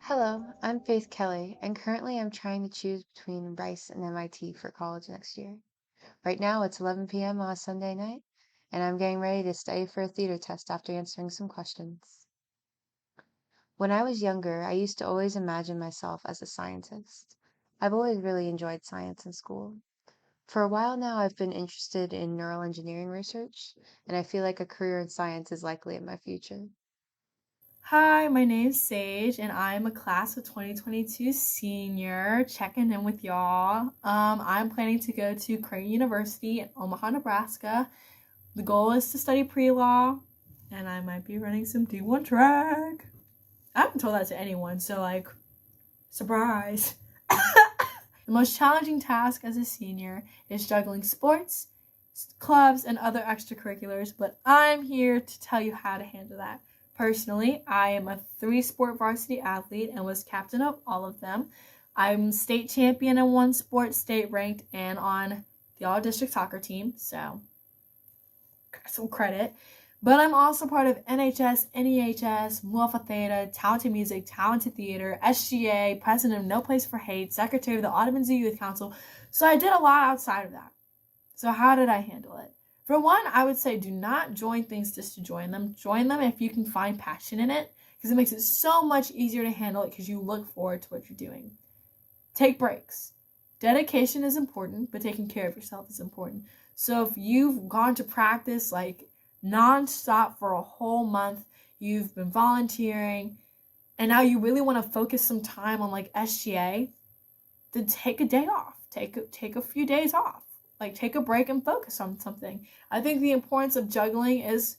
Hello, I'm Faith Kelly, and currently I'm trying to choose between Rice and MIT for college next year. Right now it's 11 p.m. on a Sunday night, and I'm getting ready to study for a theater test after answering some questions. When I was younger, I used to always imagine myself as a scientist. I've always really enjoyed science in school. For a while now, I've been interested in neural engineering research, and I feel like a career in science is likely in my future. Hi, my name's Sage, and I'm a class of 2022 senior checking in with y'all. I'm planning to go to Creighton University in Omaha, Nebraska. The goal is to study pre-law, and I might be running some D1 track. I haven't told that to anyone, so surprise. The most challenging task as a senior is juggling sports, clubs, and other extracurriculars, but I'm here to tell you how to handle that. Personally, I am a 3-sport varsity athlete and was captain of all of them. I'm state champion in one sport, state ranked, and on the all district soccer team, so some credit. But I'm also part of NHS, NEHS, Mu Alpha Theta, Talented Music, Talented Theater, SGA, president of No Place for Hate, secretary of the Ottoman Zoo Youth Council. So I did a lot outside of that. So how did I handle it? For one, I would say do not join things just to join them. Join them if you can find passion in it, because it makes it so much easier to handle it because you look forward to what you're doing. Take breaks. Dedication is important, but taking care of yourself is important. So if you've gone to practice nonstop for a whole month, you've been volunteering, and now you really want to focus some time on SGA, then take a day off. Take a few days off. Take a break and focus on something. I think the importance of juggling is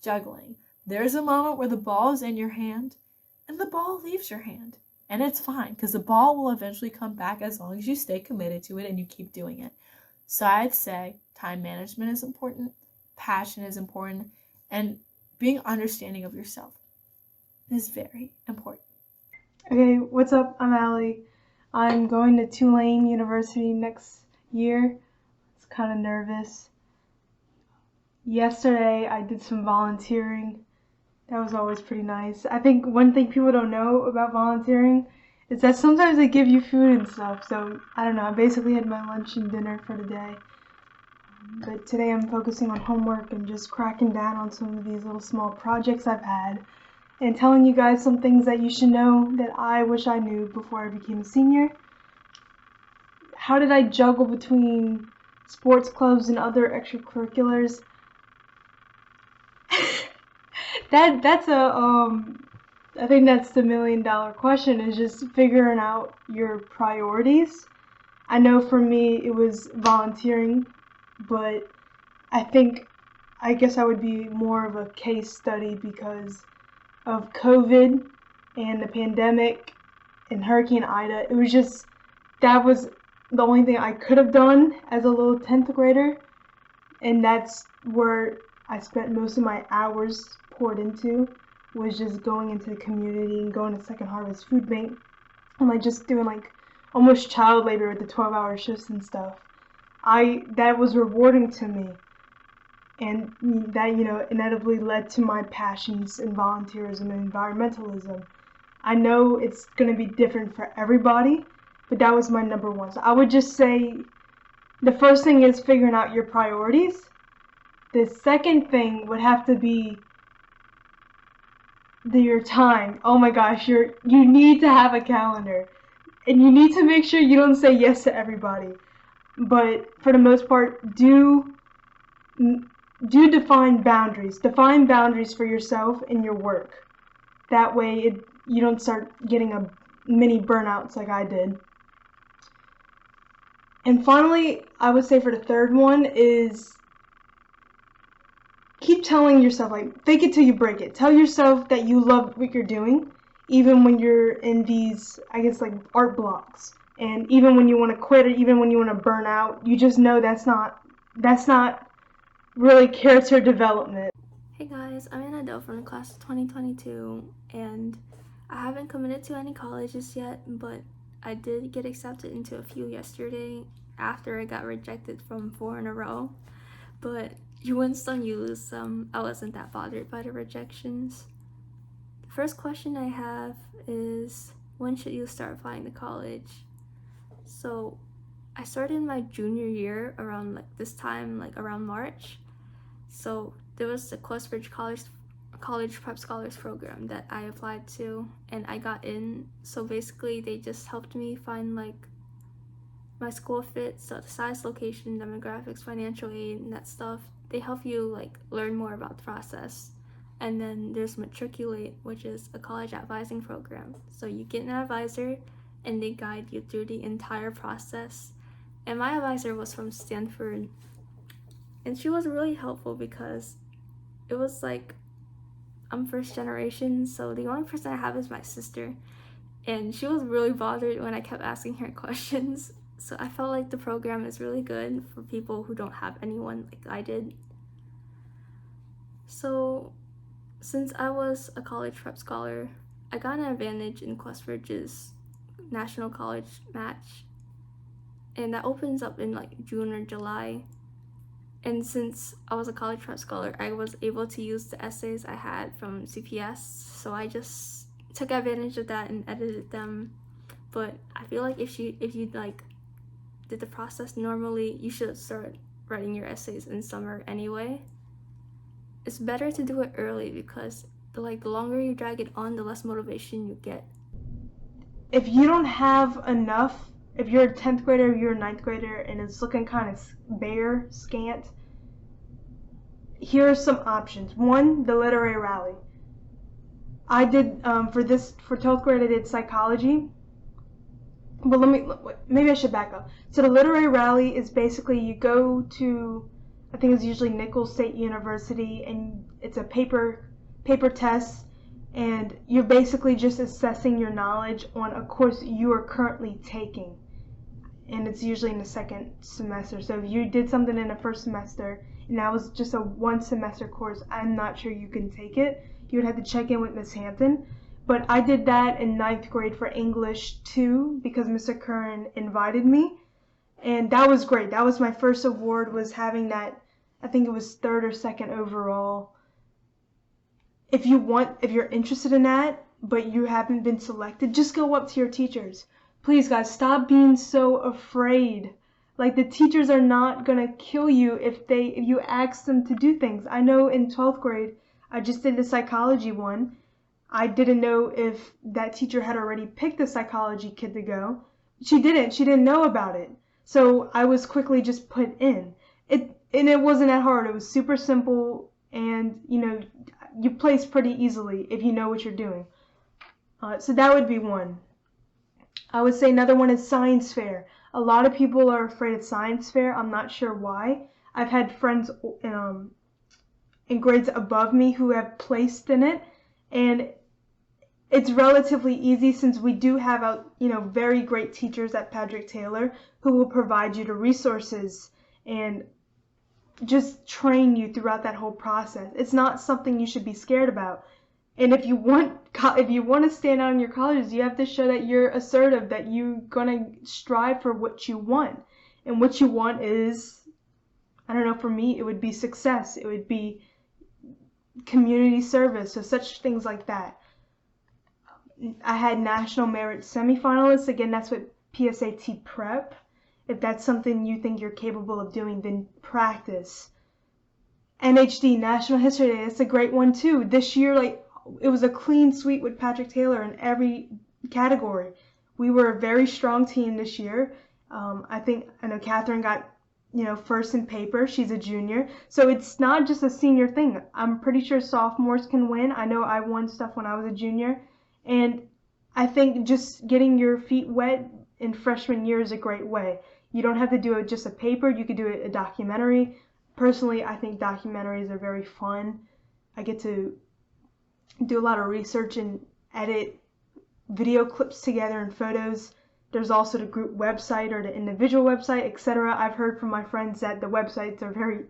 juggling. There's a moment where the ball is in your hand and the ball leaves your hand. And it's fine because the ball will eventually come back as long as you stay committed to it and you keep doing it. So I'd say time management is important, passion is important, and being understanding of yourself is very important. Okay, what's up? I'm Allie. I'm going to Tulane University next year. It's kind of nervous. Yesterday I did some volunteering. That was always pretty nice. I think one thing people don't know about volunteering is that sometimes they give you food and stuff. So I don't know. I basically had my lunch and dinner for the day. But today I'm focusing on homework and just cracking down on some of these little small projects I've had and telling you guys some things that you should know that I wish I knew before I became a senior. How did I juggle between sports clubs and other extracurriculars? that's I think that's the $1,000,000 question, is just figuring out your priorities. I know for me it was volunteering, but I guess I would be more of a case study because of COVID and the pandemic and Hurricane Ida. That was the only thing I could have done as a little 10th grader, and that's where I spent most of my hours poured into, was just going into the community and going to Second Harvest Food Bank and just doing almost child labor with the 12-hour shifts and stuff. That was rewarding to me, and that inevitably led to my passions in volunteerism and environmentalism. I know it's going to be different for everybody, but that was my number one. So I would just say the first thing is figuring out your priorities. The second thing would have to be your time. Oh my gosh, you need to have a calendar, and you need to make sure you don't say yes to everybody. But for the most part, do define boundaries. Define boundaries for yourself and your work. That way you don't start getting a mini burnouts like I did. And finally, I would say for the third one is keep telling yourself, fake it till you break it. Tell yourself that you love what you're doing, even when you're in these, art blocks. And even when you want to quit, or even when you want to burn out, you just know that's not really character development. Hey guys, I'm Annadelle from the class of 2022, and I haven't committed to any colleges yet, but I did get accepted into a few yesterday after I got rejected from 4 in a row. But you win some, you lose some. I wasn't that bothered by the rejections. The first question I have is, when should you start applying to college? So I started my junior year around like this time, like around March. So there was the Questbridge College Prep Scholars program that I applied to, and I got in. So basically they just helped me find like my school fit, so the size, location, demographics, financial aid, and that stuff. They help you like learn more about the process. And then there's Matriculate, which is a college advising program. So you get an advisor and they guide you through the entire process. And my advisor was from Stanford, and she was really helpful because it was like, I'm first generation, so the only person I have is my sister, and she was really bothered when I kept asking her questions. So I felt like the program is really good for people who don't have anyone like I did. So since I was a college prep scholar, I got an advantage in Questbridge's national college match, and that opens up in like June or July. And since I was a college prep scholar, I was able to use the essays I had from CPS, so I just took advantage of that and edited them. But I feel like if you like did the process normally, you should start writing your essays in summer anyway. It's better to do it early because the longer you drag it on, the less motivation you get. If you don't have enough, if you're a 10th grader, you're a 9th grader, and it's looking kind of bare, scant, here are some options. One, the literary rally. I did, for 12th grade, I did psychology. But maybe I should back up. So the literary rally is basically you go to, I think it's usually Nichols State University, and it's a paper test, and you're basically just assessing your knowledge on a course you are currently taking. And it's usually in the second semester. So if you did something in the first semester, and that was just a one semester course, I'm not sure you can take it. You would have to check in with Miss Hampton. But I did that in 9th grade for English 2 because Mr. Curran invited me. And that was great. That was my first award, was having that, I think it was 3rd or 2nd overall. If you're interested in that, but you haven't been selected, just go up to your teachers. Please, guys, stop being so afraid. Like, the teachers are not going to kill you if you ask them to do things. I know in 12th grade, I just did the psychology one. I didn't know if that teacher had already picked the psychology kid to go. She didn't know about it. So I was quickly just put in. And it wasn't that hard. It was super simple, and you place pretty easily if you know what you're doing. So that would be one. I would say another one is science fair. A lot of people are afraid of science fair. I'm not sure why. I've had friends in grades above me who have placed in it, and it's relatively easy since we do have very great teachers at Patrick Taylor who will provide you the resources and just train you throughout that whole process. It's not something you should be scared about. And if you want to stand out in your colleges, you have to show that you're assertive, that you're gonna strive for what you want. And what you want is, I don't know, for me, it would be success. It would be community service, so such things like that. I had national merit semifinalists. Again, that's what PSAT prep. If that's something you think you're capable of doing, then practice. NHD, National History Day, that's a great one too. This year, it was a clean sweep with Patrick Taylor in every category. We were a very strong team this year. I know Catherine got, first in paper. She's a junior. So it's not just a senior thing. I'm pretty sure sophomores can win. I know I won stuff when I was a junior. And I think just getting your feet wet in freshman year is a great way. You don't have to do it just a paper. You could do it a documentary. Personally, I think documentaries are very fun. I get to do a lot of research and edit video clips together and photos. There's also the group website or the individual website, etc. I've heard from my friends that the websites are very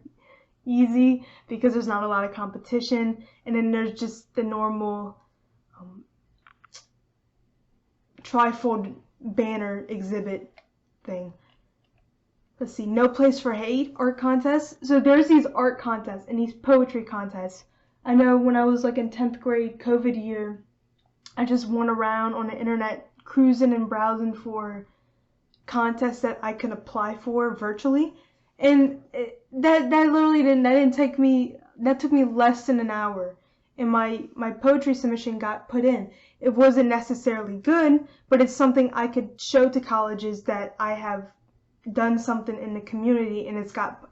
easy because there's not a lot of competition. And then there's just the normal trifold banner exhibit thing. Let's see, no place for hate art contests. So there's these art contests and these poetry contests. I know when I was in 10th grade COVID year, I just went around on the internet cruising and browsing for contests that I can apply for virtually, and that took me less than an hour, and my poetry submission got put in. It wasn't necessarily good, but it's something I could show to colleges that I have done something in the community, and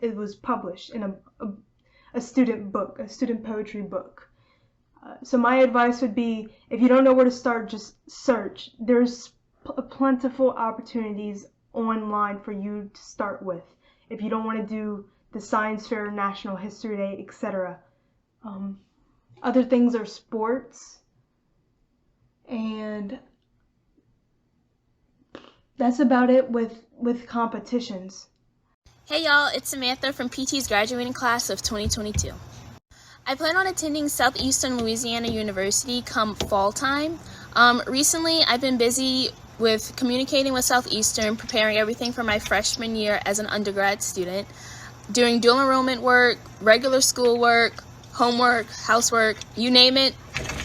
it was published in a student poetry book. So my advice would be, if you don't know where to start, just search. There's plentiful opportunities online for you to start with if you don't want to do the science fair, National History Day, etc. Other things are sports, and that's about it with competitions. Hey y'all, it's Samantha from PT's graduating class of 2022. I plan on attending Southeastern Louisiana University come fall time. Recently, I've been busy with communicating with Southeastern, preparing everything for my freshman year as an undergrad student, doing dual enrollment work, regular school work, homework, housework, you name it,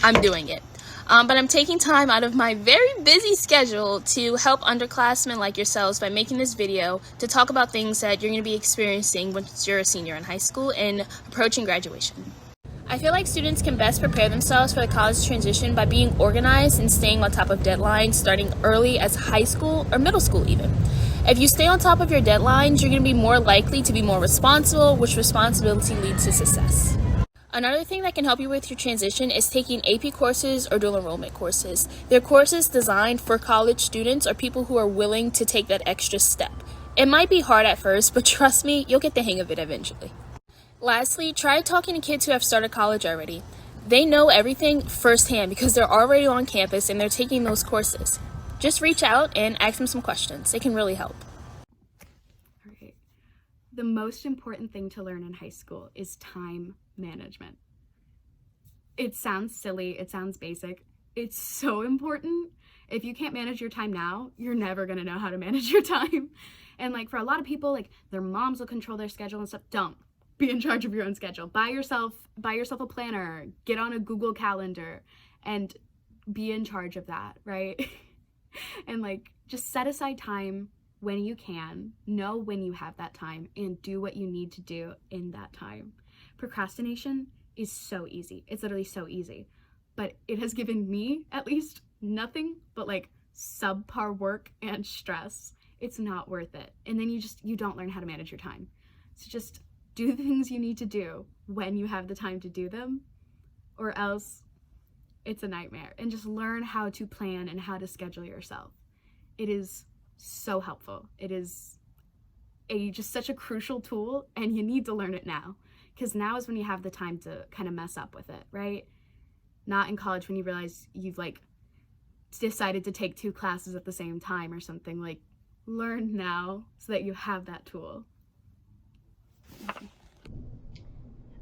I'm doing it. But I'm taking time out of my very busy schedule to help underclassmen like yourselves by making this video to talk about things that you're going to be experiencing once you're a senior in high school and approaching graduation. I feel like students can best prepare themselves for the college transition by being organized and staying on top of deadlines starting early as high school or middle school even. If you stay on top of your deadlines, you're going to be more likely to be more responsible, which responsibility leads to success. Another thing that can help you with your transition is taking AP courses or dual enrollment courses. They're courses designed for college students or people who are willing to take that extra step. It might be hard at first, but trust me, you'll get the hang of it eventually. Lastly, try talking to kids who have started college already. They know everything firsthand because they're already on campus and they're taking those courses. Just reach out and ask them some questions. It can really help. All right. The most important thing to learn in high school is time management. It sounds silly, it sounds basic. It's so important. If you can't manage your time now, you're never gonna know how to manage your time. And like for a lot of people, like their moms will control their schedule and stuff. Don't. Be in charge of your own schedule. Buy yourself a planner, get on a Google Calendar, and be in charge of that, right? And like just set aside time when you can, know when you have that time, and do what you need to do in that time. Procrastination is so easy. It's literally so easy. But it has given me, at least, nothing but like subpar work and stress. It's not worth it. And then you don't learn how to manage your time. So just do the things you need to do when you have the time to do them, or else it's a nightmare. And just learn how to plan and how to schedule yourself. It is so helpful. It is just such a crucial tool, and you need to learn it now, because now is when you have the time to kind of mess up with it, right? Not in college when you realize you've like decided to take 2 classes at the same time or something. Like, learn now so that you have that tool.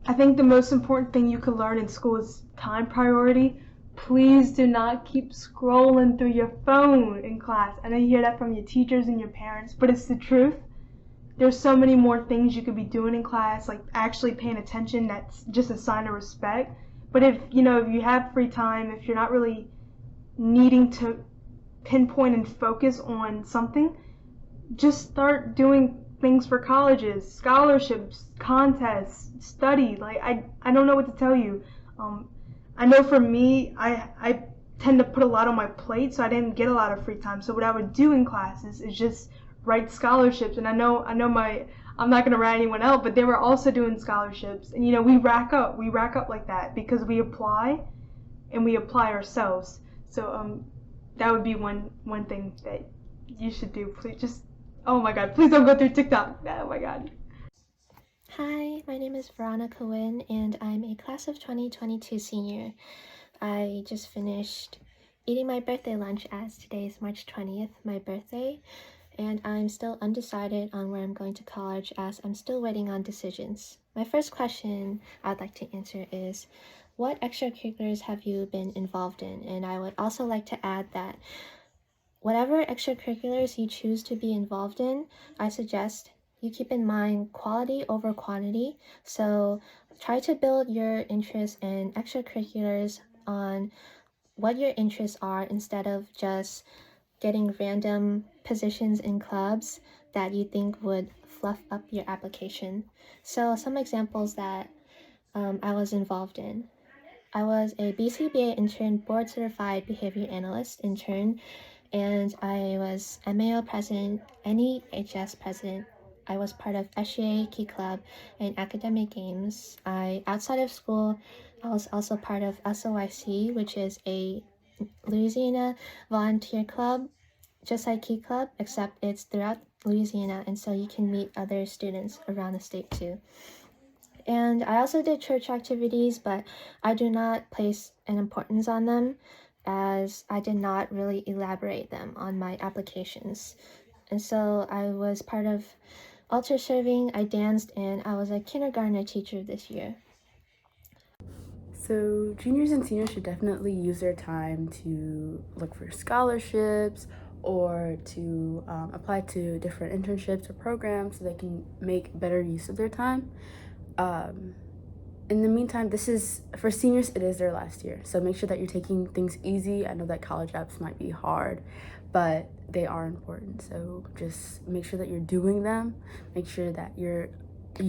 I think the most important thing you can learn in school is time priority. Please do not keep scrolling through your phone in class. I know you hear that from your teachers and your parents, but it's the truth. There's so many more things you could be doing in class, like actually paying attention. That's just a sign of respect. But if you have free time, if you're not really needing to pinpoint and focus on something, just start doing things for colleges, scholarships, contests, study. Like I don't know what to tell you. I know for me, I tend to put a lot on my plate, so I didn't get a lot of free time. So what I would do in classes is just write scholarships. And I know I'm not gonna rat anyone out, but they were also doing scholarships. And we rack up like that because we apply ourselves. So that would be one thing that you should do. Please just, oh my God, please don't go through TikTok. Oh my God. Hi, my name is Veronica Wynn, and I'm a class of 2022 senior. I just finished eating my birthday lunch, as today is March 20th, my birthday, and I'm still undecided on where I'm going to college, as I'm still waiting on decisions. My first question I'd like to answer is, what extracurriculars have you been involved in? And I would also like to add that whatever extracurriculars you choose to be involved in, I suggest you keep in mind quality over quantity. So try to build your interest in extracurriculars on what your interests are instead of just getting random positions in clubs that you think would fluff up your application. So some examples that I was involved in. I was a BCBA intern, board certified behavior analyst intern, and I was MAO president, NEHS president. I was part of SGA Key Club and academic games. Outside of school, I was also part of SOIC, which is a Louisiana volunteer club, just like Key Club, except it's throughout Louisiana, and so you can meet other students around the state too. And I also did church activities, but I do not place an importance on them as I did not really elaborate them on my applications. And so I was part of altar serving, I danced, and I was a kindergarten teacher this year. So juniors and seniors should definitely use their time to look for scholarships or to apply to different internships or programs so they can make better use of their time. In the meantime, this is, for seniors, it is their last year. So make sure that you're taking things easy. I know that college apps might be hard, but they are important. So just make sure that you're doing them. Make sure that you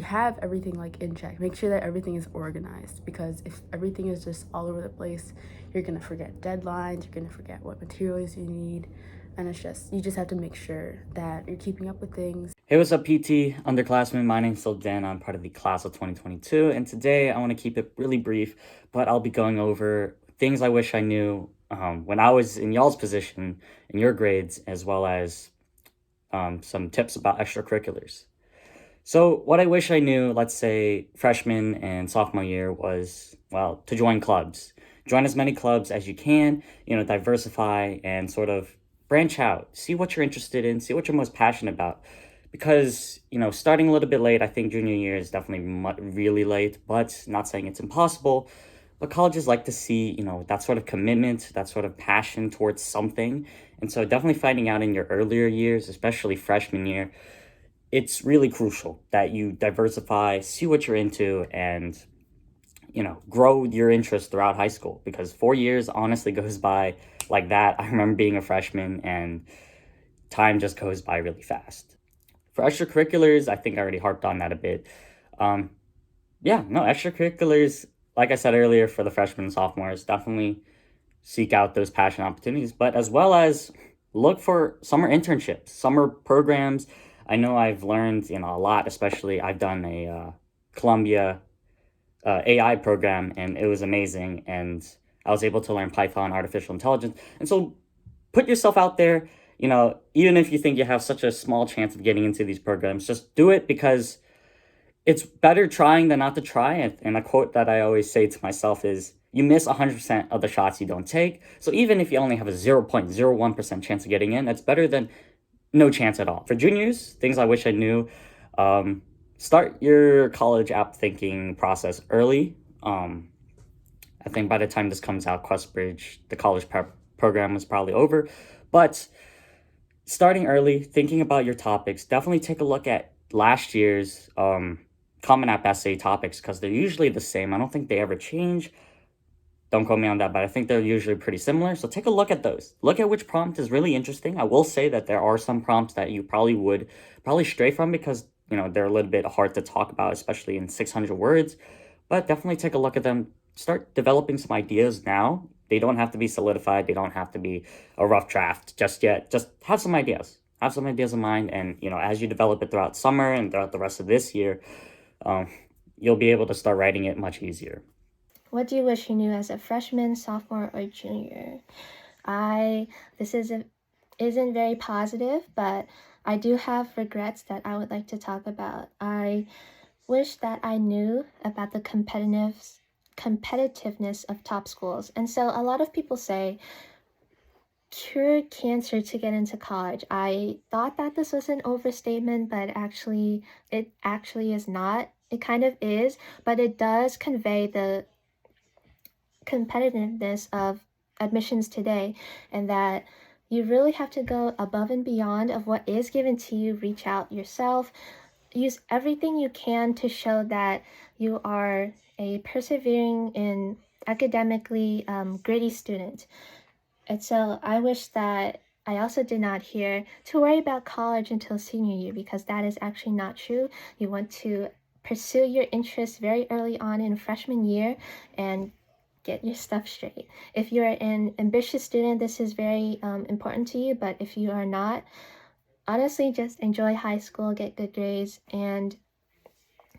have everything like in check. Make sure that everything is organized, because if everything is just all over the place, you're gonna forget deadlines, you're gonna forget what materials you need, and you just have to make sure that you're keeping up with things. Hey, what's up, PT, underclassmen? My name's still Dan. I'm part of the class of 2022, and today I want to keep it really brief, but I'll be going over things I wish I knew when I was in y'all's position in your grades, as well as some tips about extracurriculars. So what I wish I knew, let's say freshman and sophomore year, was, well, to join clubs. Join as many clubs as you can, diversify and sort of branch out. See what you're interested in, see what you're most passionate about. Because, starting a little bit late, I think junior year is definitely really late, but not saying it's impossible. But colleges like to see, that sort of commitment, that sort of passion towards something. And so definitely finding out in your earlier years, especially freshman year, it's really crucial that you diversify, see what you're into, and, grow your interest throughout high school. Because 4 years honestly goes by like that. I remember being a freshman and time just goes by really fast. For extracurriculars, I think I already harped on that a bit. Extracurriculars, like I said earlier, for the freshmen and sophomores, definitely seek out those passion opportunities, but as well as look for summer internships, summer programs. I know I've learned, a lot, especially I've done a Columbia AI program, and it was amazing. And I was able to learn Python, artificial intelligence. And so put yourself out there. Even if you think you have such a small chance of getting into these programs, just do it, because it's better trying than not to try. And a quote that I always say to myself is, you miss 100% of the shots you don't take. So even if you only have a 0.01% chance of getting in, that's better than no chance at all. For juniors, things I wish I knew, start your college app thinking process early. I think by the time this comes out, QuestBridge, the college prep program, is probably over. But starting early, thinking about your topics, definitely take a look at last year's Common App essay topics, because they're usually the same. I don't think they ever change. Don't quote me on that, but I think they're usually pretty similar. So take a look at those. Look at which prompt is really interesting. I will say that there are some prompts that you probably stray from, because they're a little bit hard to talk about, especially in 600 words. But definitely take a look at them. Start developing some ideas now. They don't have to be solidified. They don't have to be a rough draft just yet. Just have some ideas. Have some ideas in mind. And, as you develop it throughout summer and throughout the rest of this year, you'll be able to start writing it much easier. What do you wish you knew as a freshman, sophomore, or junior? This isn't very positive, but I do have regrets that I would like to talk about. I wish that I knew about the competitiveness of top schools. And so a lot of people say, cure cancer to get into college. I thought that this was an overstatement, but it actually is not. It kind of is, but it does convey the competitiveness of admissions today, and that you really have to go above and beyond of what is given to you. Reach out yourself, use everything you can to show that you are a persevering and academically gritty student. And so I wish that I also did not hear to worry about college until senior year, because that is actually not true. You want to pursue your interests very early on in freshman year and get your stuff straight. If you're an ambitious student, this is very important to you, but if you are not, honestly, just enjoy high school, get good grades, and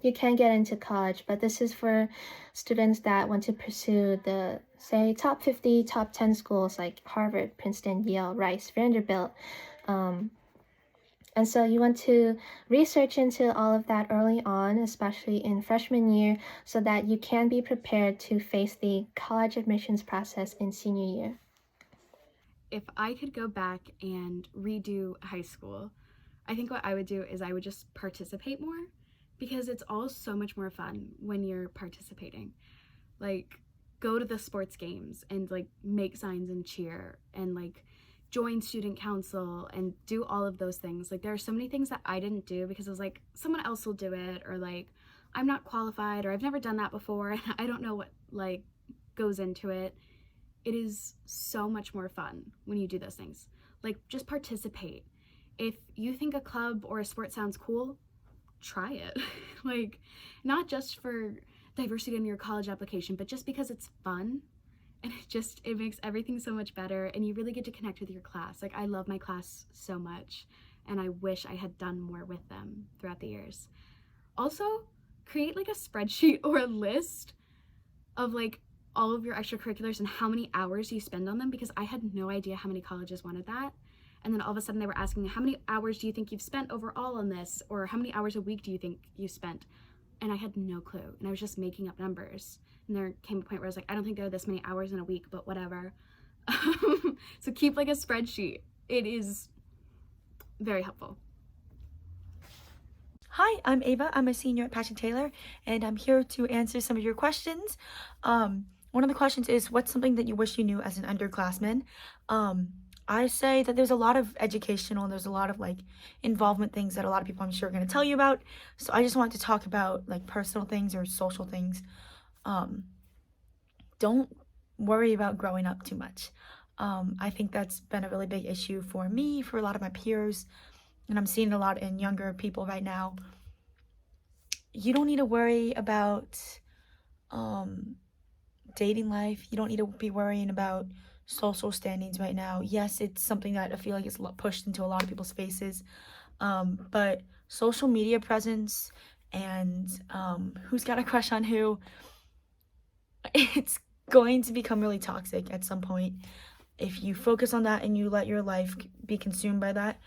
you can get into college. But this is for students that want to pursue the, say, top 50, top 10 schools like Harvard, Princeton, Yale, Rice, Vanderbilt. And so you want to research into all of that early on, especially in freshman year, so that you can be prepared to face the college admissions process in senior year. If I could go back and redo high school, I think what I would do is I would just participate more, because it's all so much more fun when you're participating. Like, go to the sports games and like make signs and cheer and like join student council and do all of those things. Like, there are so many things that I didn't do because I was like, someone else will do it, or like, I'm not qualified, or I've never done that before and I don't know what like goes into it. It is so much more fun when you do those things. Like, just participate. If you think a club or a sport sounds cool, try it. Like, not just for diversity in your college application, but just because it's fun, and it makes everything so much better, and you really get to connect with your class. Like, I love my class so much, and I wish I had done more with them throughout the years. Also, create like a spreadsheet or a list of like all of your extracurriculars and how many hours you spend on them, because I had no idea how many colleges wanted that. And then all of a sudden they were asking me, how many hours do you think you've spent overall on this? Or how many hours a week do you think you spent? And I had no clue. And I was just making up numbers. And there came a point where I was like, I don't think there are this many hours in a week, but whatever. So keep like a spreadsheet. It is very helpful. Hi, I'm Ava. I'm a senior at Patrick Taylor, and I'm here to answer some of your questions. One of the questions is, what's something that you wish you knew as an underclassman? I say that there's a lot of educational and there's a lot of like involvement things that a lot of people I'm sure are going to tell you about. So I just wanted to talk about like personal things or social things. Don't worry about growing up too much. I think that's been a really big issue for me, for a lot of my peers, and I'm seeing a lot in younger people right now. You don't need to worry about dating life. You don't need to be worrying about social standings right now. Yes, it's something that I feel like is pushed into a lot of people's faces, but social media presence and who's got a crush on who, it's going to become really toxic at some point. If you focus on that and you let your life be consumed by that,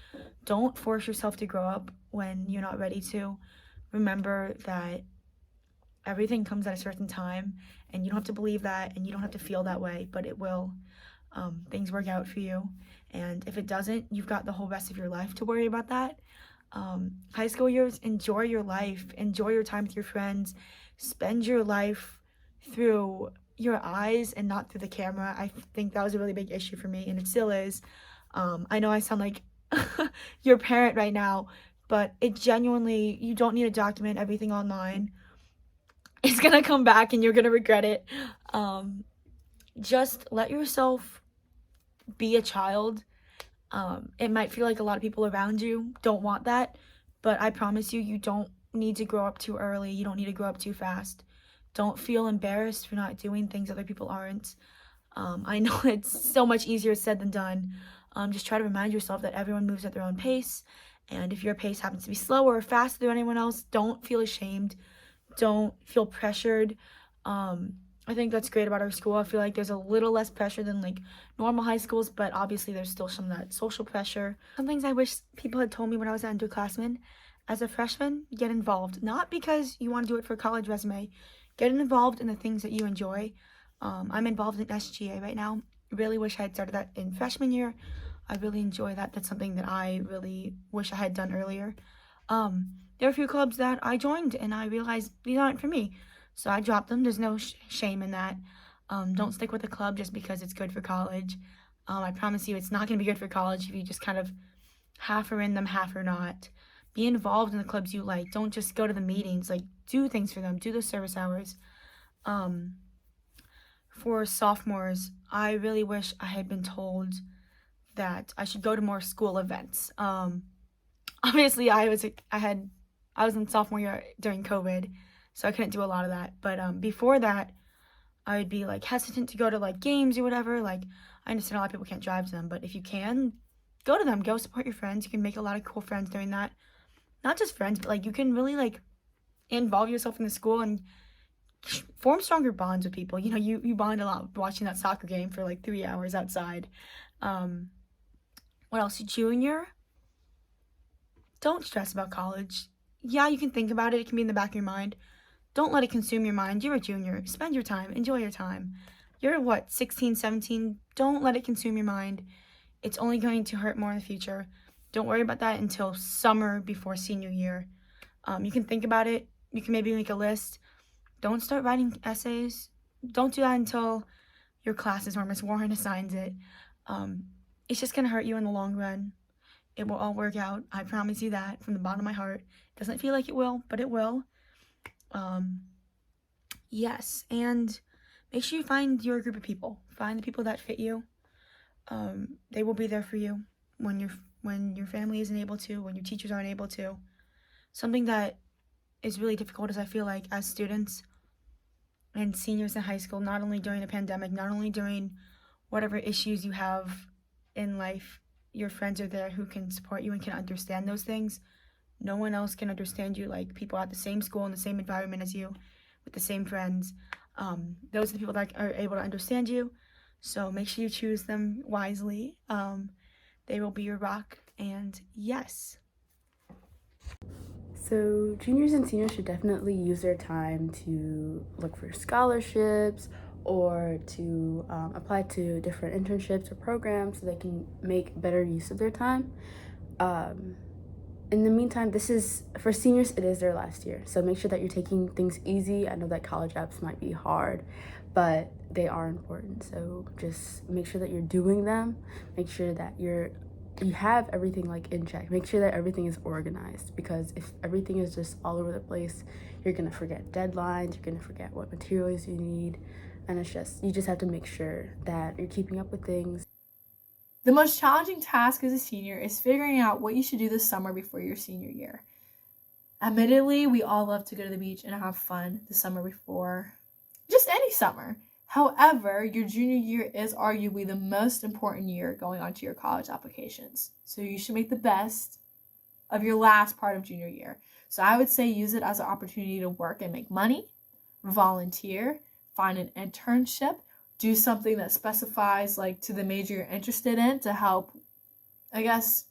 don't force yourself to grow up when you're not ready to. Remember that everything comes at a certain time, and you don't have to believe that, and you don't have to feel that way, but it will. Things work out for you, and if it doesn't, you've got the whole rest of your life to worry about that. High school years, enjoy your life, enjoy your time with your friends, spend your life through your eyes and not through the camera. I think that was a really big issue for me, and it still is. I know I sound like your parent right now, but it genuinely, you don't need to document everything online. It's gonna come back and you're gonna regret it. Just let yourself be a child. It might feel like a lot of people around you don't want that, but I promise you, you don't need to grow up too early. You don't need to grow up too fast. Don't feel embarrassed for not doing things other people aren't. I know it's so much easier said than done. Just try to remind yourself that everyone moves at their own pace, and if your pace happens to be slower or faster than anyone else, don't feel ashamed. Don't feel pressured. I think that's great about our school. I feel like there's a little less pressure than like normal high schools, but obviously there's still some of that social pressure. Some things I wish people had told me when I was at Underclassmen: as a freshman, get involved. Not because you want to do it for a college resume. Get involved in the things that you enjoy. I'm involved in SGA right now. Really wish I had started that in freshman year. I really enjoy that. That's something that I really wish I had done earlier. There are a few clubs that I joined and I realized these aren't for me, so I dropped them. There's no shame in that. Don't stick with a club just because it's good for college. I promise you it's not going to be good for college if you just kind of half are in them, half are not. Be involved in the clubs you like. Don't just go to the meetings. Like, do things for them. Do the service hours. For sophomores, I really wish I had been told that I should go to more school events. Obviously, I was in sophomore year during COVID, so I couldn't do a lot of that. But before that, I would be like hesitant to go to like games or whatever. Like, I understand a lot of people can't drive to them, but if you can, go to them. Go support your friends. You can make a lot of cool friends during that. Not just friends, but like you can really like involve yourself in the school and form stronger bonds with people. You know, you bond a lot watching that soccer game for like 3 hours outside. What else? Junior, don't stress about college. Yeah, you can think about it. It can be in the back of your mind. Don't let it consume your mind. You're a junior. Spend your time. Enjoy your time. You're what, 16, 17? Don't let it consume your mind. It's only going to hurt more in the future. Don't worry about that until summer before senior year. You can think about it. You can maybe make a list. Don't start writing essays. Don't do that until your classes or Miss Warren assigns it. It's just going to hurt you in the long run. It will all work out. I promise you that from the bottom of my heart. It doesn't feel like it will, but it will. Yes, and make sure you find your group of people. Find the people that fit you. They will be there for you when your family isn't able to, when your teachers aren't able to. Something that is really difficult is I feel like as students and seniors in high school, not only during the pandemic, not only during whatever issues you have in life, your friends are there who can support you and can understand those things. No one else can understand you like people at the same school in the same environment as you with the same friends. Those are the people that are able to understand you. So make sure you choose them wisely. They will be your rock. And yes. So juniors and seniors should definitely use their time to look for scholarships or to apply to different internships or programs so they can make better use of their time. In the meantime, this is, for seniors, it is their last year. So make sure that you're taking things easy. I know that college apps might be hard, but they are important. So just make sure that you're doing them. Make sure that you have everything like in check. Make sure that everything is organized, because if everything is just all over the place, you're gonna forget deadlines, you're gonna forget what materials you need, and you just have to make sure that you're keeping up with things. The most challenging task as a senior is figuring out what you should do this summer before your senior year. Admittedly, we all love to go to the beach and have fun the summer before, just any summer. However, your junior year is arguably the most important year going on to your college applications. So you should make the best of your last part of junior year. So I would say use it as an opportunity to work and make money, volunteer, find an internship, do something that specifies like to the major you're interested in to help, I guess,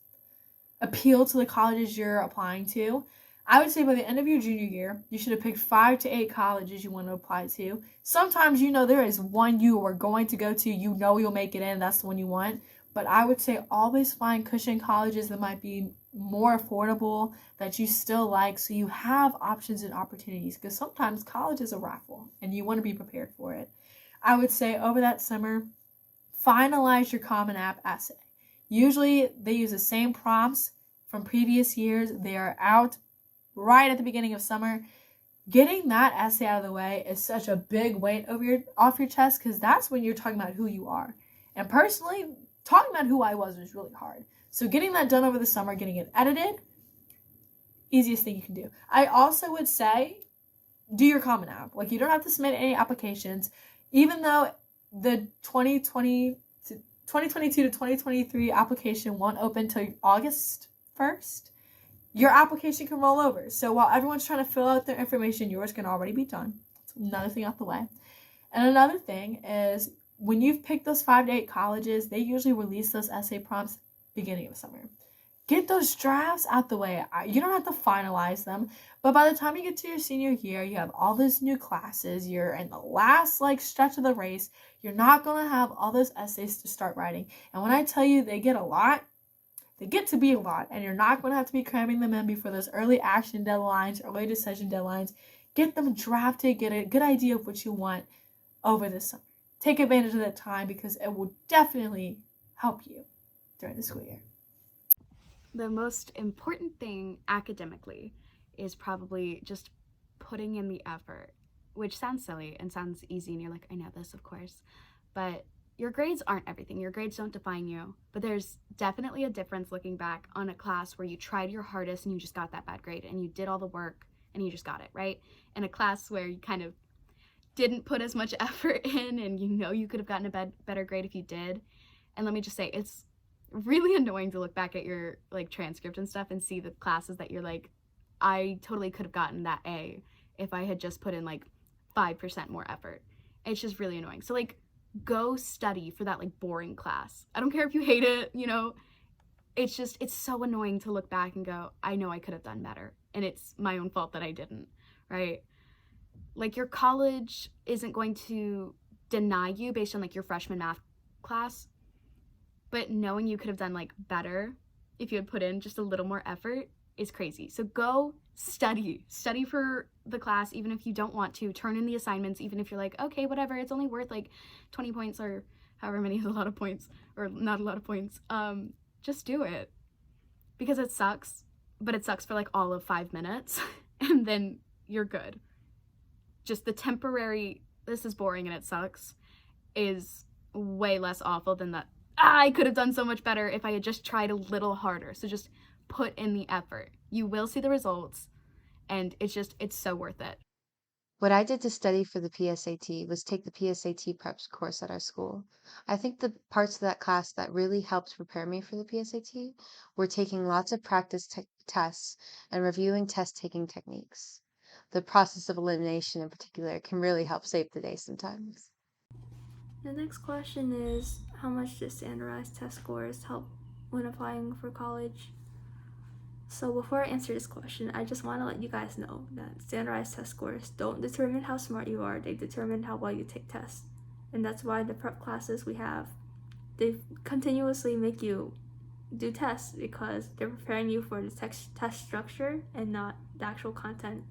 appeal to the colleges you're applying to. I would say by the end of your junior year, you should have picked 5 to 8 colleges you want to apply to. Sometimes you know there is one you are going to go to, you know you'll make it in, that's the one you want. But I would say always find cushion colleges that might be more affordable, that you still like, so you have options and opportunities, because sometimes college is a raffle and you want to be prepared for it. I would say over that summer, finalize your Common App essay. Usually they use the same prompts from previous years. They are out right at the beginning of summer. Getting that essay out of the way is such a big weight off your chest, because that's when you're talking about who you are. And personally, talking about who I was really hard. So getting that done over the summer, getting it edited, easiest thing you can do. I also would say do your Common App. Like, you don't have to submit any applications. Even though the 2022 to 2023 application won't open till August 1st, your application can roll over. So while everyone's trying to fill out their information, yours can already be done. That's another thing out the way. And another thing is, when you've picked those 5 to 8 colleges, they usually release those essay prompts beginning of summer. Get those drafts out the way. You don't have to finalize them, but by the time you get to your senior year, you have all those new classes. You're in the last stretch of the race. You're not going to have all those essays to start writing. And when I tell you they get to be a lot, and you're not going to have to be cramming them in before those early action deadlines, early decision deadlines. Get them drafted, get a good idea of what you want over the summer. Take advantage of that time, because it will definitely help you during the school year. The most important thing academically is probably just putting in the effort, which sounds silly and sounds easy, and you're like, I know this, of course, but your grades aren't everything. Your grades don't define you, but there's definitely a difference looking back on a class where you tried your hardest and you just got that bad grade, and you did all the work and you just got it, right? And a class where you kind of didn't put as much effort in, and you know you could have gotten a better grade if you did. And let me just say, it's really annoying to look back at your like transcript and stuff and see the classes that you're like, I totally could have gotten that A if I had just put in like 5% more effort. It's just really annoying. So like, go study for that like boring class. I don't care if you hate it, you know. It's so annoying to look back and go, I know I could have done better, and it's my own fault that I didn't, right? Like, your college isn't going to deny you based on like your freshman math class, but knowing you could have done like better if you had put in just a little more effort is crazy. So go study for the class, even if you don't want to. Turn in the assignments, even if you're like, okay, whatever, it's only worth like 20 points or however many is a lot of points, or not a lot of points. Just do it, because it sucks, but it sucks for like all of 5 minutes and then you're good. Just the temporary, this is boring and it sucks, is way less awful than that, I could have done so much better if I had just tried a little harder. So just put in the effort. You will see the results, and it's so worth it. What I did to study for the PSAT was take the PSAT preps course at our school. I think the parts of that class that really helped prepare me for the PSAT were taking lots of practice tests and reviewing test-taking techniques. The process of elimination in particular can really help save the day sometimes. The next question is, how much do standardized test scores help when applying for college? So before I answer this question, I just want to let you guys know that standardized test scores don't determine how smart you are, they determine how well you take tests. And that's why the prep classes we have, they continuously make you do tests, because they're preparing you for the test structure and not the actual content.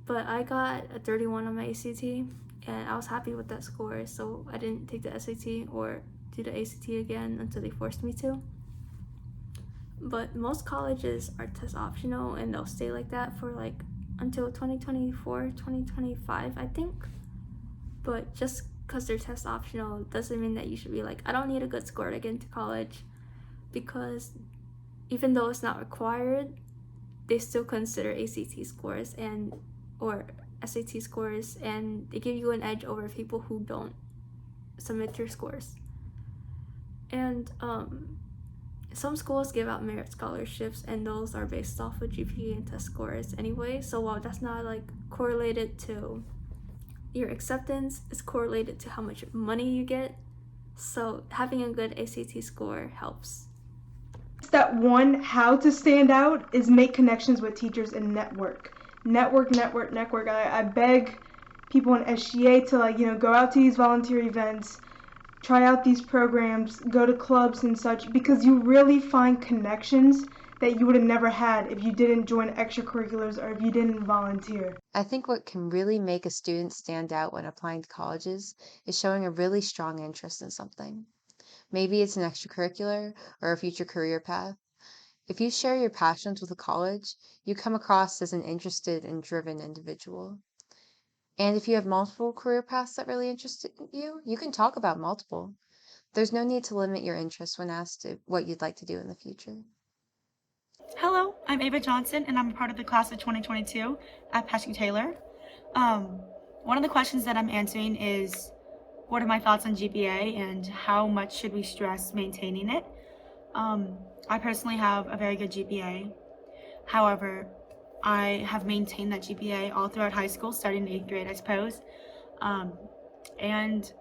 But I got a 31 on my ACT, and I was happy with that score, so I didn't take the SAT or do the ACT again until they forced me to. But most colleges are test optional, and they'll stay like that for like until 2024, 2025, I think. But just because they're test optional doesn't mean that you should be like, I don't need a good score to get into college, because even though it's not required, they still consider ACT scores or SAT scores, and they give you an edge over people who don't submit your scores. And some schools give out merit scholarships, and those are based off of GPA and test scores anyway. So while that's not like correlated to your acceptance, it's correlated to how much money you get. So having a good ACT score helps. Step one, how to stand out, is make connections with teachers and network. Network. I beg people in SGA to go out to these volunteer events, try out these programs, go to clubs and such, because you really find connections that you would have never had if you didn't join extracurriculars or if you didn't volunteer. I think what can really make a student stand out when applying to colleges is showing a really strong interest in something. Maybe it's an extracurricular or a future career path. If you share your passions with a college, you come across as an interested and driven individual. And if you have multiple career paths that really interest you, you can talk about multiple. There's no need to limit your interests when asked what you'd like to do in the future. Hello, I'm Ava Johnson, and I'm a part of the class of 2022 at Patrick Taylor. One of the questions that I'm answering is, what are my thoughts on GPA and how much should we stress maintaining it? I personally have a very good GPA. However, I have maintained that GPA all throughout high school, starting in 8th grade, I suppose. And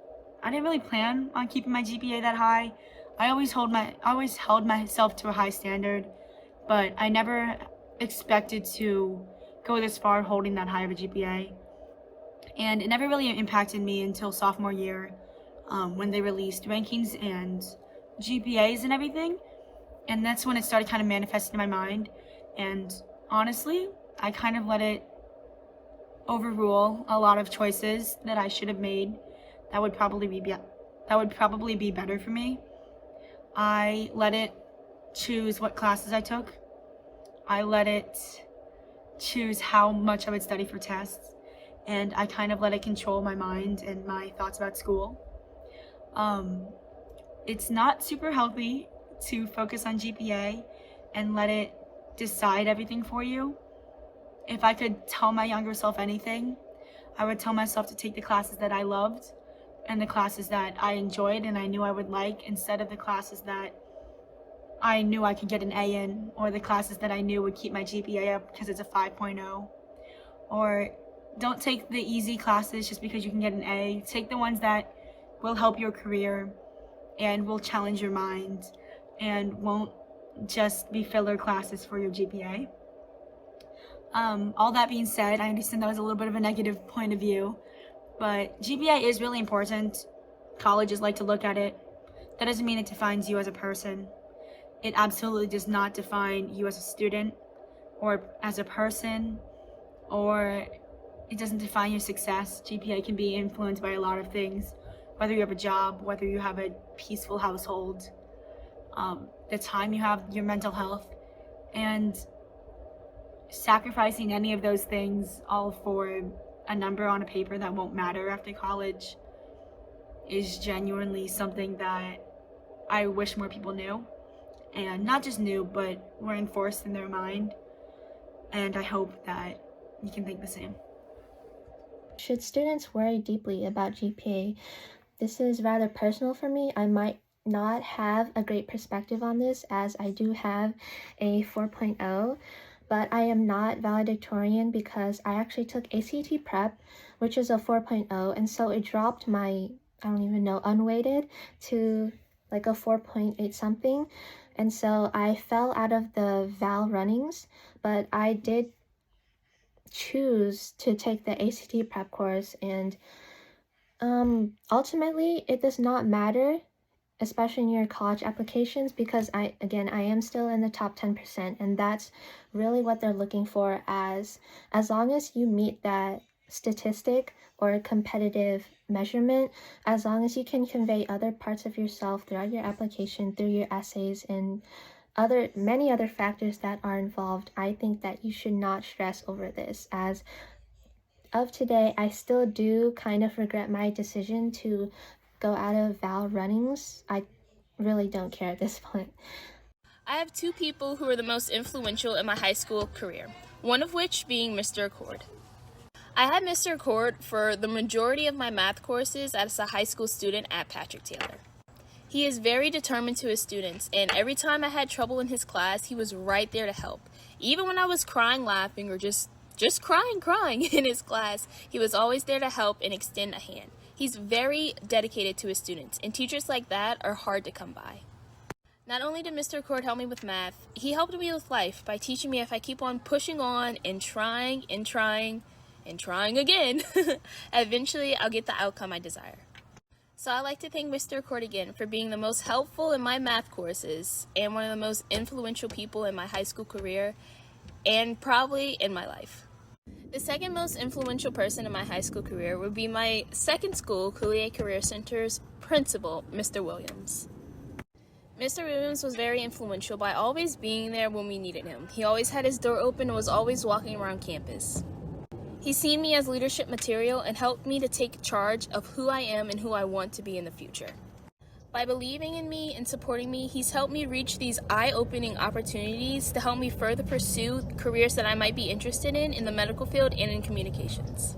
I didn't really plan on keeping my GPA that high. I always held myself to a high standard, but I never expected to go this far holding that high of a GPA. And it never really impacted me until sophomore year, when they released rankings and GPAs and everything. And that's when it started kind of manifesting in my mind. And honestly, I kind of let it overrule a lot of choices that I should have made that would probably be better for me. I let it choose what classes I took. I let it choose how much I would study for tests. And I kind of let it control my mind and my thoughts about school. It's not super healthy to focus on GPA and let it decide everything for you. If I could tell my younger self anything, I would tell myself to take the classes that I loved and the classes that I enjoyed and I knew I would like, instead of the classes that I knew I could get an A in, or the classes that I knew would keep my GPA up because it's a 5.0. Or don't take the easy classes just because you can get an A. Take the ones that will help your career and will challenge your mind and won't just be filler classes for your GPA. All that being said, I understand that was a little bit of a negative point of view, but GPA is really important. Colleges like to look at it. That doesn't mean it defines you as a person. It absolutely does not define you as a student or as a person, or it doesn't define your success. GPA can be influenced by a lot of things, whether you have a job, whether you have a peaceful household, the time you have, your mental health, and sacrificing any of those things all for a number on a paper that won't matter after college is genuinely something that I wish more people knew. And not just knew, but were enforced in their mind. And I hope that you can think the same. Should students worry deeply about GPA? This is rather personal for me. I might not have a great perspective on this, as I do have a 4.0, but I am not valedictorian because I actually took ACT prep, which is a 4.0, and so it dropped my, I don't even know, unweighted to like a 4.8 something. And so I fell out of the Val runnings, but I did choose to take the ACT prep course, and ultimately it does not matter, especially in your college applications, because I am still in the top 10%, and that's really what they're looking for, as long as you meet that statistic or competitive measurement, as long as you can convey other parts of yourself throughout your application, through your essays, and many other factors that are involved, I think that you should not stress over this. As of today, I still do kind of regret my decision to go out of Val runnings. I really don't care at this point. I have two people who were the most influential in my high school career, one of which being Mr. Accord. I had Mr. Accord for the majority of my math courses as a high school student at Patrick Taylor. He is very determined to his students, and every time I had trouble in his class, he was right there to help. Even when I was crying, laughing, or just crying in his class, he was always there to help and extend a hand. He's very dedicated to his students, and teachers like that are hard to come by. Not only did Mr. Accord help me with math, he helped me with life by teaching me if I keep on pushing on and trying and trying and trying again, eventually I'll get the outcome I desire. So I'd like to thank Mr. Accord again for being the most helpful in my math courses and one of the most influential people in my high school career and probably in my life. The second most influential person in my high school career would be my second school, Coulier Career Center's principal, Mr. Williams. Mr. Williams was very influential by always being there when we needed him. He always had his door open and was always walking around campus. He's seen me as leadership material and helped me to take charge of who I am and who I want to be in the future. By believing in me and supporting me, he's helped me reach these eye-opening opportunities to help me further pursue careers that I might be interested in the medical field and in communications.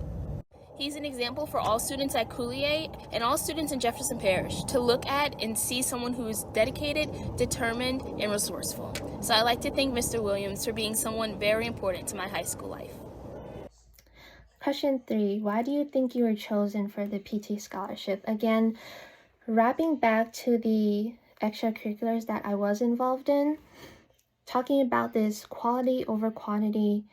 He's an example for all students at Coulier and all students in Jefferson Parish to look at and see someone who is dedicated, determined, and resourceful. So I'd like to thank Mr. Williams for being someone very important to my high school life. Question 3, why do you think you were chosen for the PT scholarship? Again, wrapping back to the extracurriculars that I was involved in, talking about this quality over quantity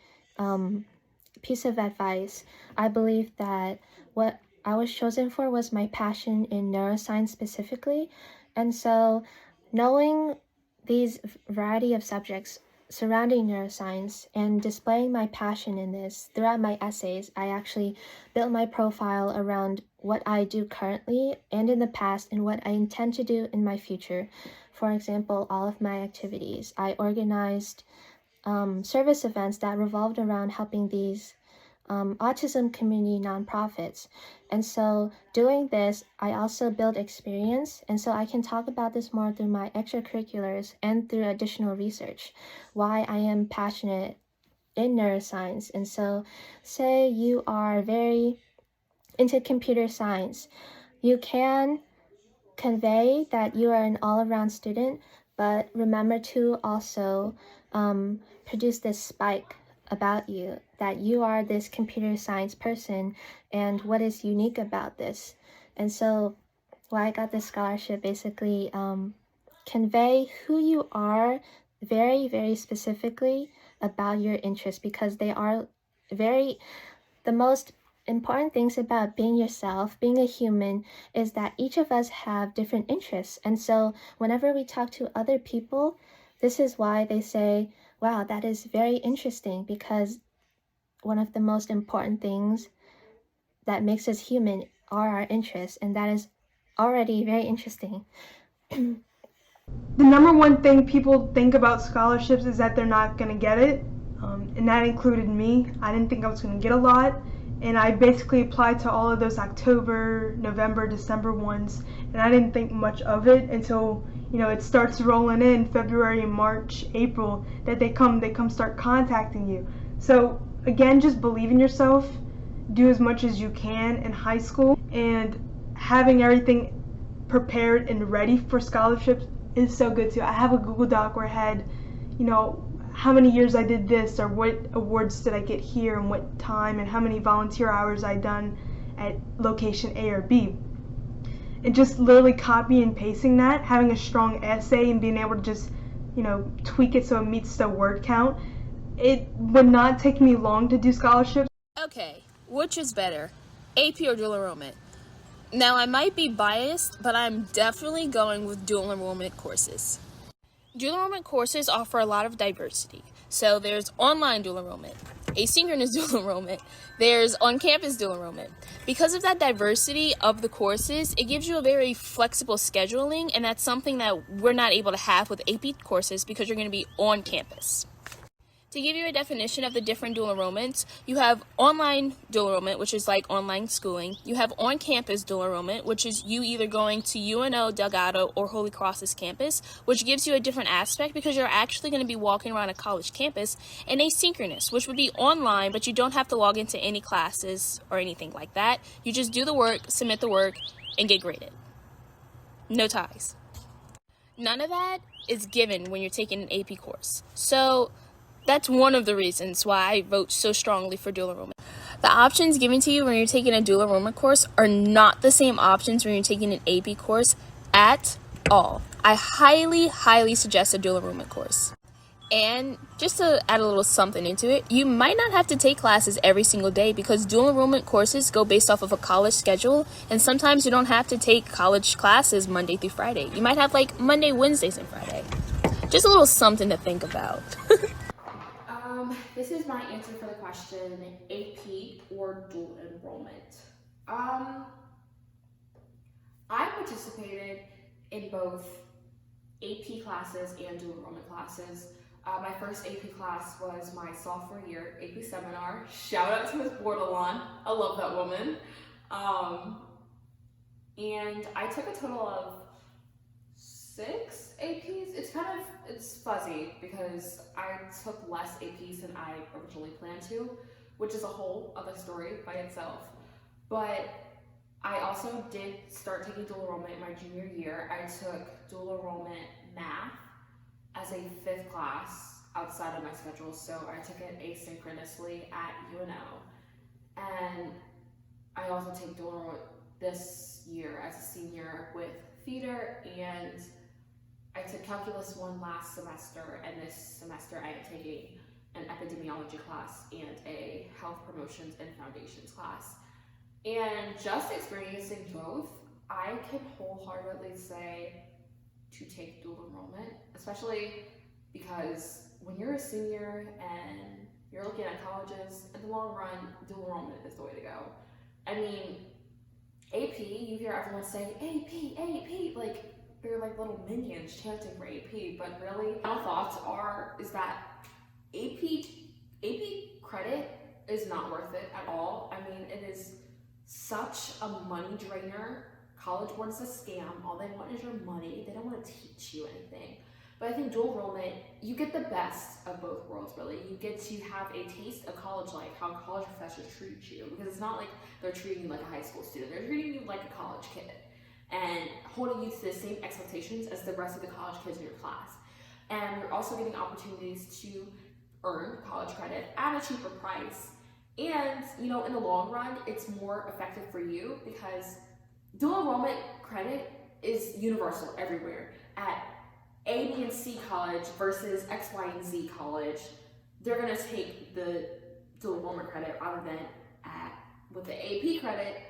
piece of advice, I believe that what I was chosen for was my passion in neuroscience specifically. And so knowing these variety of subjects surrounding neuroscience and displaying my passion in this throughout my essays, I actually built my profile around what I do currently and in the past and what I intend to do in my future. For example, all of my activities. I organized service events that revolved around helping these autism community nonprofits. And so doing this, I also build experience. And so I can talk about this more through my extracurriculars and through additional research, why I am passionate in neuroscience. And so say you are very into computer science, you can convey that you are an all-around student, but remember to also produce this spike about you, that you are this computer science person and what is unique about this. And so why I got this scholarship, basically convey who you are very, very specifically about your interests, because they are the most important things about being yourself, being a human, is that each of us have different interests. And so whenever we talk to other people, this is why they say, wow, that is very interesting, because one of the most important things that makes us human are our interests, and that is already very interesting. The number one thing people think about scholarships is that they're not going to get it, and that included me. I didn't think I was going to get a lot, and I basically applied to all of those October, November, December ones, and I didn't think much of it until it starts rolling in February, March, April, that they come start contacting you. So again, just believe in yourself, do as much as you can in high school, and having everything prepared and ready for scholarships is so good too. I have a Google Doc where I had, how many years I did this, or what awards did I get here, and what time, and how many volunteer hours I done at location A or B. And just literally copy and pasting that, having a strong essay and being able to just, tweak it so it meets the word count. It would not take me long to do scholarships. Okay, which is better, AP or dual enrollment? Now, I might be biased, but I'm definitely going with dual enrollment courses. Dual enrollment courses offer a lot of diversity. So there's online dual enrollment, asynchronous dual enrollment, there's on-campus dual enrollment. Because of that diversity of the courses, it gives you a very flexible scheduling, and that's something that we're not able to have with AP courses because you're going to be on campus. To give you a definition of the different dual enrollments, you have online dual enrollment, which is like online schooling. You have on-campus dual enrollment, which is you either going to UNO, Delgado, or Holy Cross's campus, which gives you a different aspect because you're actually going to be walking around a college campus. And asynchronous, which would be online, but you don't have to log into any classes or anything like that. You just do the work, submit the work, and get graded. No ties. None of that is given when you're taking an AP course. So that's one of the reasons why I vote so strongly for dual enrollment. The options given to you when you're taking a dual enrollment course are not the same options when you're taking an AP course at all. I highly, highly suggest a dual enrollment course. And just to add a little something into it, you might not have to take classes every single day because dual enrollment courses go based off of a college schedule, and sometimes you don't have to take college classes Monday through Friday. You might have like Monday, Wednesdays, and Friday. Just a little something to think about. This is my answer for the question, AP or dual enrollment. I participated in both AP classes and dual enrollment classes. My first AP class was my sophomore year, AP seminar. Shout out to Ms. Bordelon, I love that woman. And I took a total of 6 APs. It's fuzzy because I took less APs than I originally planned to, which is a whole other story by itself. But I also did start taking dual enrollment my junior year. I took dual enrollment math as a 5th class outside of my schedule, so I took it asynchronously at UNO. And I also take dual enrollment this year as a senior with theater, and I took Calculus 1 last semester, and this semester I am taking an epidemiology class and a health promotions and foundations class. And just experiencing both, I can wholeheartedly say to take dual enrollment, especially because when you're a senior and you're looking at colleges, in the long run, dual enrollment is the way to go. I mean, AP, you hear everyone say, AP, AP, like they're like little minions chanting for AP, but really, my thoughts is that AP credit is not worth it at all. I mean, it is such a money drainer. College board is a scam. All they want is your money. They don't want to teach you anything. But I think dual enrollment, you get the best of both worlds, really. You get to have a taste of college life, how college professors treat you, because it's not like they're treating you like a high school student. They're treating you like a college kid and holding you to the same expectations as the rest of the college kids in your class. And you're also getting opportunities to earn college credit at a cheaper price. And, you know, in the long run, it's more effective for you because dual enrollment credit is universal everywhere. At A, B, and C college versus X, Y, and Z college, they're gonna take the dual enrollment credit rather than with the AP credit,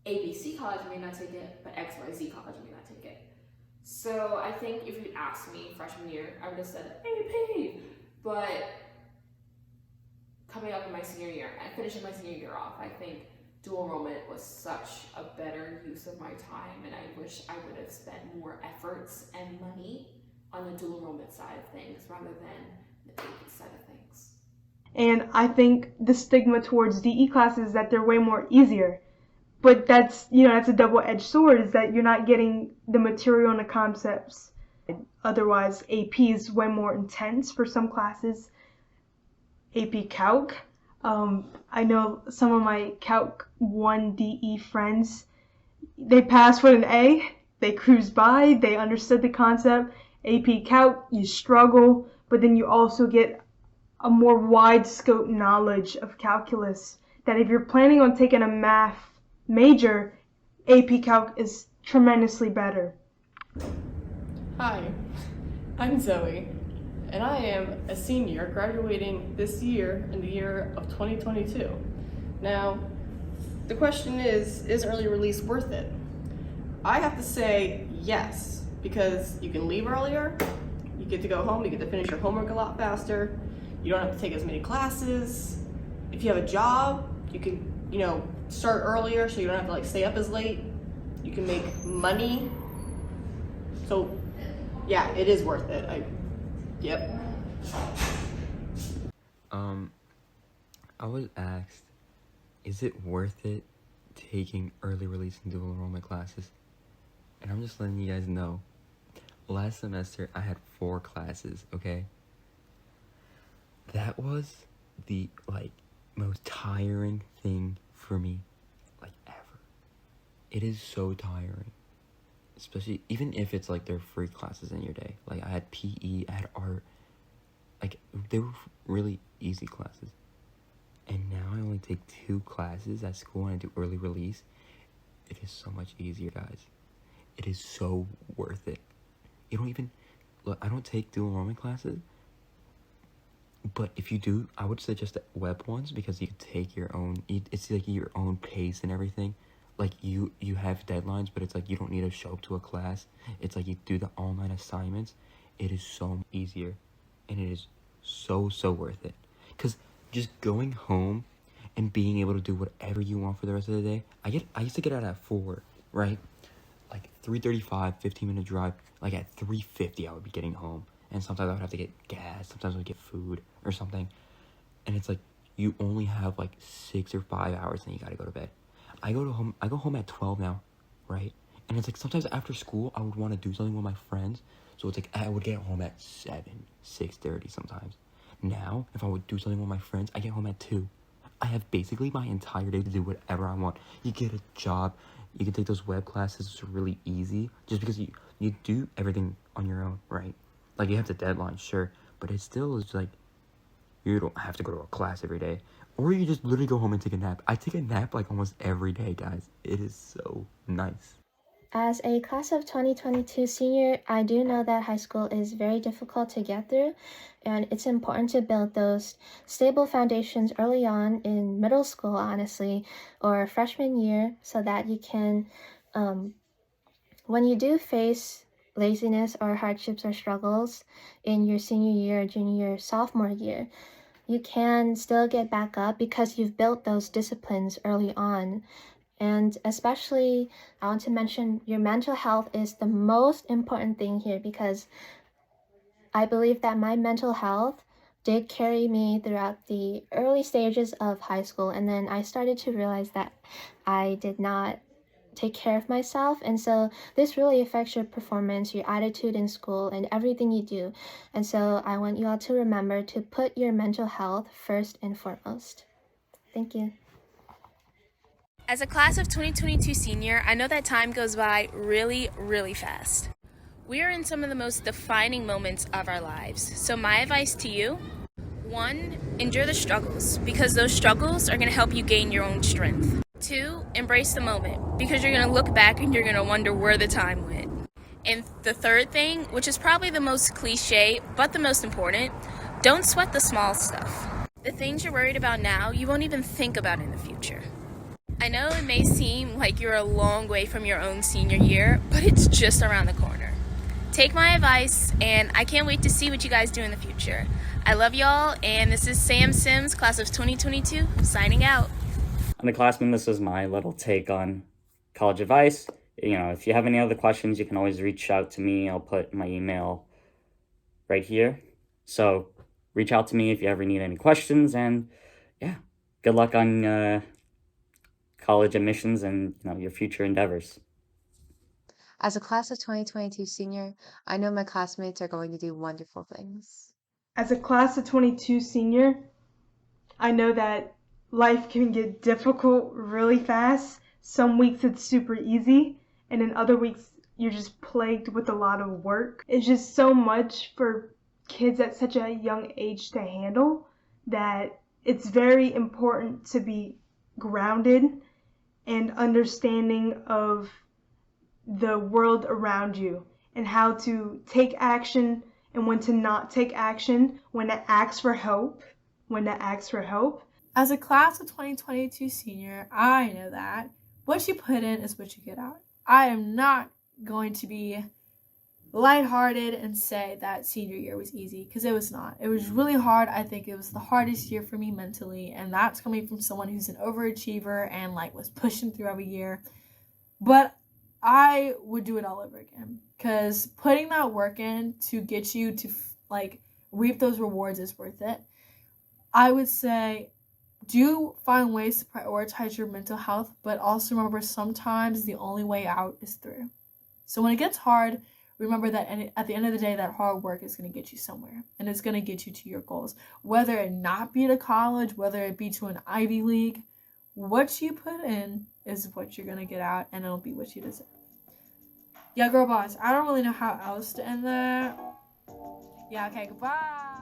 ABC college may not take it, but X, Y, Z college may not take it. So I think if you'd asked me freshman year, I would have said AP, but coming up in my senior year and finishing my senior year off, I think dual enrollment was such a better use of my time, and I wish I would have spent more efforts and money on the dual enrollment side of things rather than the AP side of things. And I think the stigma towards DE classes is that they're way more easier. But that's, you know, that's a double-edged sword, is that you're not getting the material and the concepts. Otherwise, AP is way more intense for some classes. AP Calc. I know some of my Calc 1 DE friends, they passed with an A, they cruised by, they understood the concept. AP Calc, you struggle, but then you also get a more wide scope knowledge of calculus, that if you're planning on taking a math major, AP Calc is tremendously better. Hi, I'm Zoe, and I am a senior graduating this year in the year of 2022. Now, the question is early release worth it? I have to say yes, because you can leave earlier, you get to go home, you get to finish your homework a lot faster, you don't have to take as many classes. If you have a job, you can, you know, start earlier so you don't have to like stay up as late. You can make money. So yeah, it is worth it. Yep. I was asked, is it worth it taking early release and dual enrollment classes? And I'm just letting you guys know, last semester I had 4 classes, okay? That was the most tiring thing for me ever. It is so tiring, especially even if it's they're free classes in your day. I had PE, I had art, they were really easy classes. And now I only take 2 classes at school and I do early release. It is so much easier, guys. It is so worth it. You don't even look, I don't take dual enrollment classes, but if you do, I would suggest the web ones, because you can take your own, it's your own pace and everything. You have deadlines, but it's you don't need to show up to a class. It's you do the online assignments. It is so easier, and it is so worth it. Because just going home and being able to do whatever you want for the rest of the day. I used to get out at 4, right? 3:35, 15-minute drive. At 3:50, I would be getting home. And sometimes I would have to get gas. Sometimes I would get food or something. And it's you only have 6 or 5 hours and you gotta go to bed. I go home at 12 now, right? And it's sometimes after school, I would want to do something with my friends. So it's I would get home at 7, 6:30 sometimes. Now, if I would do something with my friends, I get home at 2. I have basically my entire day to do whatever I want. You get a job. You can take those web classes. It's really easy. Just because you do everything on your own, right? You have the deadline, sure. But it still is you don't have to go to a class every day. Or you just literally go home and take a nap. I take a nap almost every day, guys. It is so nice. As a class of 2022 senior, I do know that high school is very difficult to get through, and it's important to build those stable foundations early on in middle school, honestly, or freshman year, so that you can, when you do face laziness or hardships or struggles in your senior year, junior year, sophomore year, you can still get back up because you've built those disciplines early on. And especially, I want to mention your mental health is the most important thing here, because I believe that my mental health did carry me throughout the early stages of high school, and then I started to realize that I did not take care of myself, and so this really affects your performance, your attitude in school, and everything you do. And so I want you all to remember to put your mental health first and foremost. Thank you. As a class of 2022 senior, I know that time goes by really, really fast. We are in some of the most defining moments of our lives. So my advice to you, 1, endure the struggles, because those struggles are going to help you gain your own strength. 2, embrace the moment, because you're going to look back and you're going to wonder where the time went. And the third thing, which is probably the most cliche, but the most important, don't sweat the small stuff. The things you're worried about now, you won't even think about in the future. I know it may seem like you're a long way from your own senior year, but it's just around the corner. Take my advice, and I can't wait to see what you guys do in the future. I love y'all, and this is Sam Sims, class of 2022, signing out. Underclassmen, this is my little take on college advice. If you have any other questions, you can always reach out to me. I'll put my email right here. So reach out to me if you ever need any questions, and yeah, good luck on college admissions and your future endeavors. As a class of 2022 senior, I know my classmates are going to do wonderful things. As a class of 22 senior, I know that life can get difficult really fast. Some weeks it's super easy, and in other weeks you're just plagued with a lot of work. It's just so much for kids at such a young age to handle that it's very important to be grounded and understanding of the world around you and how to take action and when to not take action, when to ask for help, As a class of 2022 senior, I know that what you put in is what you get out. I am not going to be lighthearted and say that senior year was easy, because it was not. It was really hard. I think it was the hardest year for me mentally, and that's coming from someone who's an overachiever and was pushing through every year. But I would do it all over again, because putting that work in to get you to reap those rewards is worth it. I would say do find ways to prioritize your mental health, but also remember sometimes the only way out is through. So when it gets hard, remember that at the end of the day, that hard work is going to get you somewhere, and it's going to get you to your goals. Whether it not be to college, whether it be to an Ivy League, what you put in is what you're going to get out, and it'll be what you deserve. Yeah, girl boss, I don't really know how else to end that. Yeah, okay, goodbye.